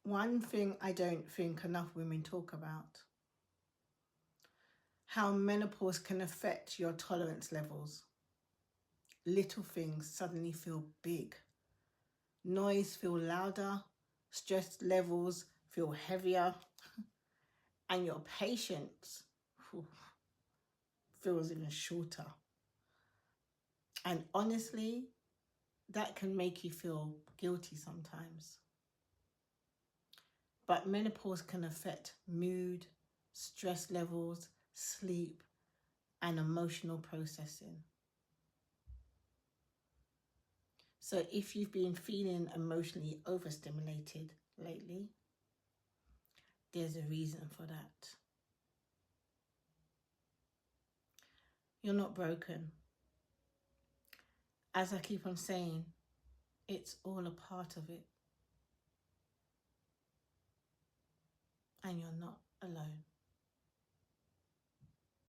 One thing I don't think enough women talk about: how menopause can affect your tolerance levels. Little things suddenly feel big. Noise feel louder, stress levels feel heavier, and your patience feels even shorter. And honestly, that can make you feel guilty sometimes. But menopause can affect mood, stress levels, sleep, and emotional processing. So if you've been feeling emotionally overstimulated lately, there's a reason for that. You're not broken. As I keep on saying, it's all a part of it. And you're not alone.